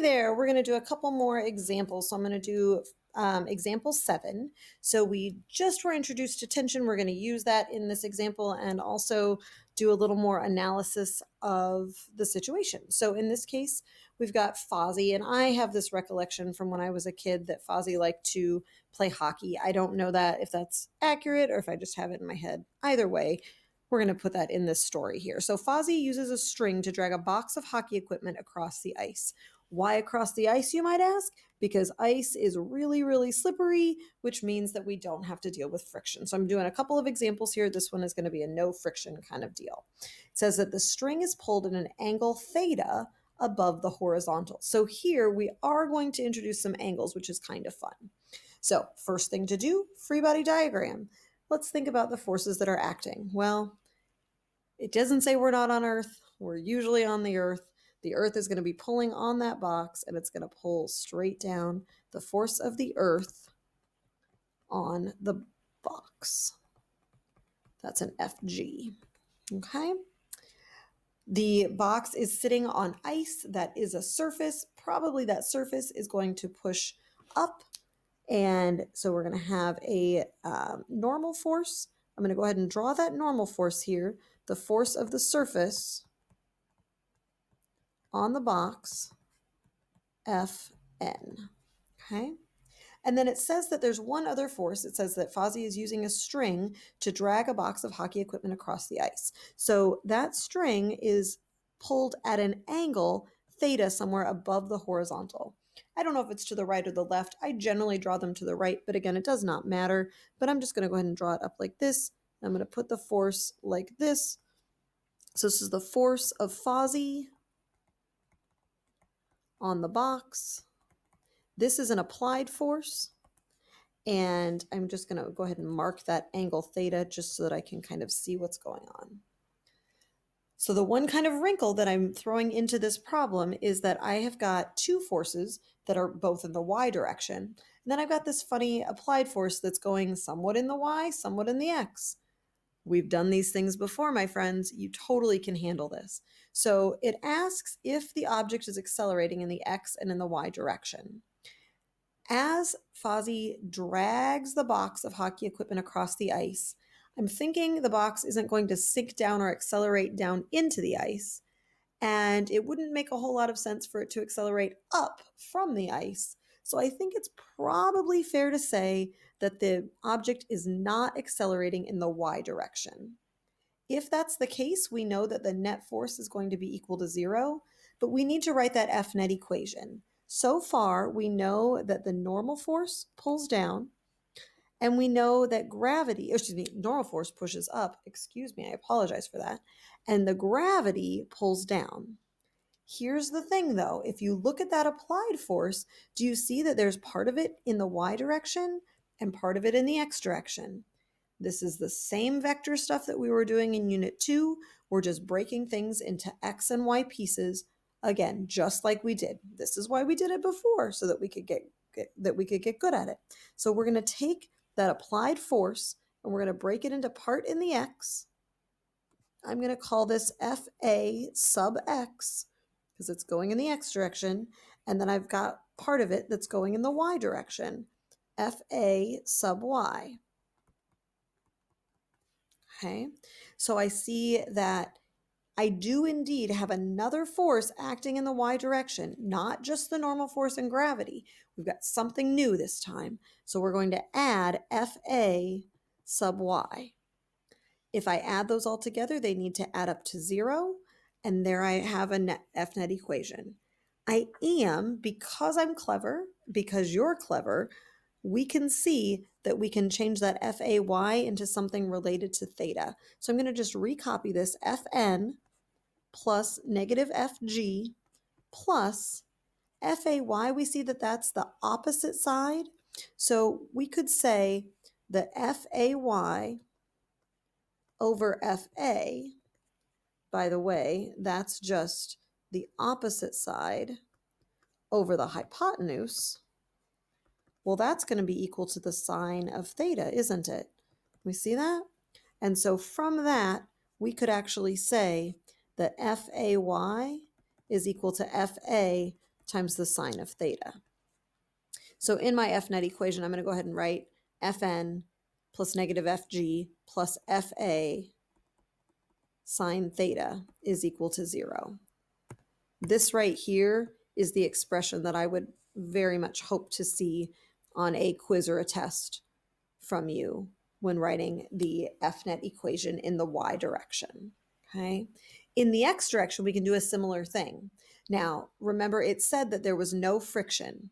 Hey there, we're going to do a couple more examples. So I'm going to do example 7. So we just were introduced to tension. We're going to use that in this example and also do a little more analysis of the situation. So in this case, we've got Fozzie, and I have this recollection from when I was a kid that Fozzie liked to play hockey. I don't know that if that's accurate or if I just have it in my head. Either way, we're going to put that in this story here. So Fozzie uses a string to drag a box of hockey equipment across the ice. Why across the ice, you might ask? Because ice is really, really slippery, which means that we don't have to deal with friction. So I'm doing a couple of examples here. This one is going to be a no friction kind of deal. It says that the string is pulled at an angle theta above the horizontal. So here we are going to introduce some angles, which is kind of fun. So first thing to do, free body diagram. Let's think about the forces that are acting. Well, it doesn't say we're not on Earth. We're usually on the Earth. The Earth is going to be pulling on that box, and it's going to pull straight down. The force of the Earth on the box. That's an FG. Okay. The box is sitting on ice. That is a surface. Probably that surface is going to push up. And so we're going to have a normal force. I'm going to go ahead and draw that normal force here. The force of the surface on the box, Fn. Okay. And then it says that there's one other force. It says that Fozzie is using a string to drag a box of hockey equipment across the ice. So that string is pulled at an angle theta somewhere above the horizontal. I don't know if it's to the right or the left. I generally draw them to the right, but again, it does not matter. But I'm just going to go ahead and draw it up like this. I'm going to put the force like this. So this is the force of Fozzie on the box. This is an applied force, and I'm just going to go ahead and mark that angle theta just so that I can kind of see what's going on. So the one kind of wrinkle that I'm throwing into this problem is that I have got two forces that are both in the y direction, and then I've got this funny applied force that's going somewhat in the y, somewhat in the x. We've done these things before, my friends. You totally can handle this. So it asks if the object is accelerating in the x and in the y direction. As Fozzie drags the box of hockey equipment across the ice, I'm thinking the box isn't going to sink down or accelerate down into the ice, and it wouldn't make a whole lot of sense for it to accelerate up from the ice. So I think it's probably fair to say that the object is not accelerating in the y direction. If that's the case, we know that the net force is going to be equal to 0, but we need to write that F net equation. So far, we know that the normal force pulls down, and we know that normal force pushes up. I apologize for that. And the gravity pulls down. Here's the thing, though. If you look at that applied force, do you see that there's part of it in the y direction and part of it in the x direction? This is the same vector stuff that we were doing in Unit 2. We're just breaking things into x and y pieces, again, just like we did. This is why we did it before, so that we could get good at it. So we're going to take that applied force and we're going to break it into part in the x. I'm going to call this FA sub x because it's going in the x direction, and then I've got part of it that's going in the y direction, FA sub y. Okay, so I see that I do indeed have another force acting in the y direction, not just the normal force and gravity. We've got something new this time. So we're going to add FA sub y. If I add those all together, they need to add up to 0, and there I have a F net equation. Because I'm clever, because you're clever, we can see that we can change that FAY into something related to theta. So I'm going to just recopy this FN plus negative FG plus FAY. We see that that's the opposite side. So we could say that FAY over FA, by the way, that's just the opposite side over the hypotenuse. Well, that's going to be equal to the sine of theta, isn't it? We see that? And so from that, we could actually say that FAY is equal to FA times the sine of theta. So in my F net equation, I'm going to go ahead and write Fn plus negative Fg plus Fa sine theta is equal to 0. This right here is the expression that I would very much hope to see on a quiz or a test from you when writing the F net equation in the y direction. Okay. In the x direction, we can do a similar thing. Now, remember, it said that there was no friction.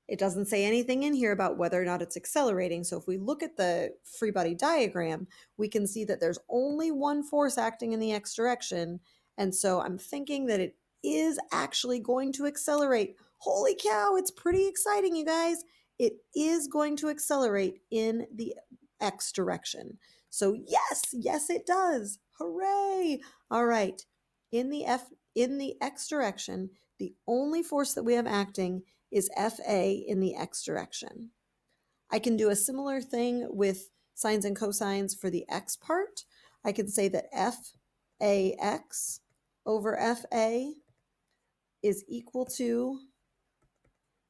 It doesn't say anything in here about whether or not it's accelerating. So if we look at the free body diagram, we can see that there's only one force acting in the x direction. And so I'm thinking that it is actually going to accelerate. Holy cow, it's pretty exciting, you guys. It is going to accelerate in the x direction. So yes, it does. Hooray. All right. In the x direction, the only force that we have acting is Fa in the x direction. I can do a similar thing with sines and cosines for the x part. I can say that Fax over Fa is equal to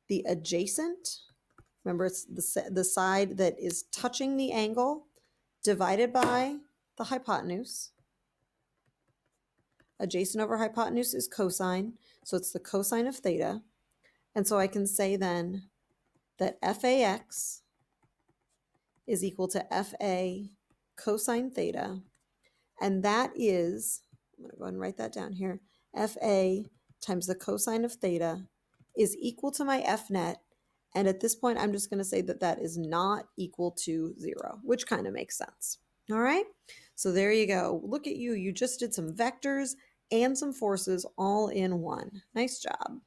the adjacent. Remember, it's the side that is touching the angle divided by the hypotenuse. Adjacent over hypotenuse is cosine, so it's the cosine of theta. And so I can say then that Fax is equal to Fa cosine theta. And that is, I'm going to go ahead and write that down here, Fa times the cosine of theta is equal to my F net. And at this point, I'm just going to say that that is not equal to 0, which kind of makes sense. All right, so there you go. Look at you. You just did some vectors and some forces all in one. Nice job.